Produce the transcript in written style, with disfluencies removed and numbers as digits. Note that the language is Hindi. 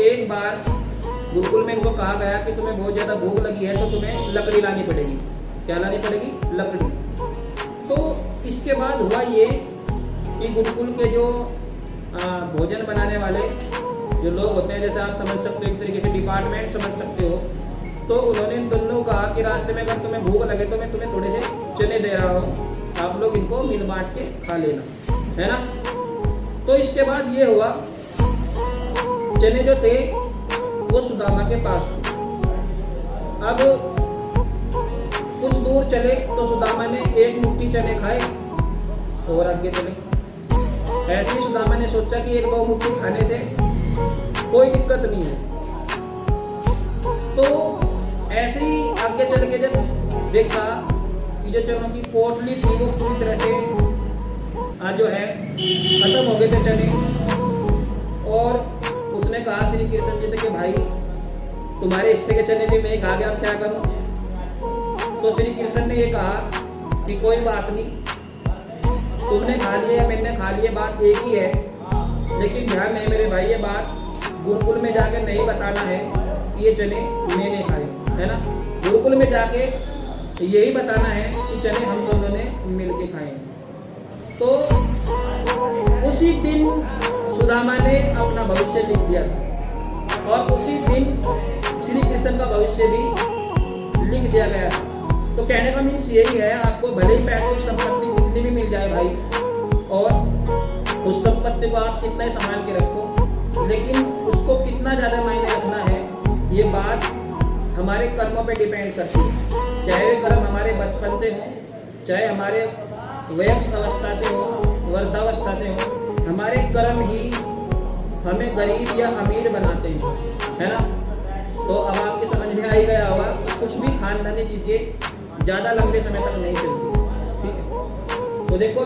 एक बार गुरुकुल में इनको कहा गया कि तुम्हें बहुत ज़्यादा भूख लगी है तो तुम्हें लकड़ी लानी पड़ेगी। क्या लानी पड़ेगी? लकड़ी। तो इसके बाद हुआ ये कि गुरुकुल के जो भोजन बनाने वाले जो लोग होते हैं, जैसे आप समझ सकते हो एक तरीके से डिपार्टमेंट समझ सकते हो, तो उन्होंने इन दोनों कहा कि रास्ते में अगर तुम्हें भूख लगे तो मैं तुम्हें थोड़े से चने दे रहा हूँ, आप लोग इनको मिल बांट के खा लेना, है ना। तो इसके बाद ये हुआ, चने जो थे वो सुदामा के पास थे। अब कुछ दूर चले तो सुदामा ने एक मुट्ठी चने खाए और आगे चले। ऐसे ही सुदामा ने सोचा कि एक दो मुट्ठी खाने से कोई दिक्कत नहीं है। तो ऐसे ही आगे चल के जब देखा कि जो चनों की पोटली थी वो पूरी तरह से जो है खत्म हो गए थे चने, और उसने कहा श्री कृष्ण जी से कि भाई तुम्हारे हिस्से के चने भी मैं खा गया, अब क्या करूं। तो श्री कृष्ण ने ये कहा कि कोई बात नहीं, तुमने खा लिया या मैंने खा लिया, बात एक ही है, लेकिन ध्यान नहीं मेरे भाई, ये बात गुरुकुल में जाके नहीं बताना है कि ये चने मैंने खाए, है ना। गुरुकुल में जाके यही बताना है कि चने हम दोनों ने मिल के खाए। तो उसी दिन सुदामा ने अपना भविष्य लिख दिया था, और उसी दिन श्री कृष्ण का भविष्य भी लिख दिया गया। तो कहने का मीन्स यही है, आपको भले ही पैतृक संपत्ति कितनी भी मिल जाए भाई, और उस संपत्ति को आप कितना ही संभाल के रखो, लेकिन उसको कितना ज़्यादा मायने रखना है, ये बात हमारे कर्मों पे डिपेंड करती है। चाहे वे कर्म हमारे बचपन से हो, चाहे हमारे वयस्क अवस्था से हो, वृद्धावस्था से हो, हमारे कर्म ही हमें गरीब या अमीर बनाते हैं, है ना। तो अब आपके समझ में आ ही गया होगा कि कुछ भी खानदानी चीज़ें ज़्यादा लंबे समय तक नहीं चलती, ठीक है। तो देखो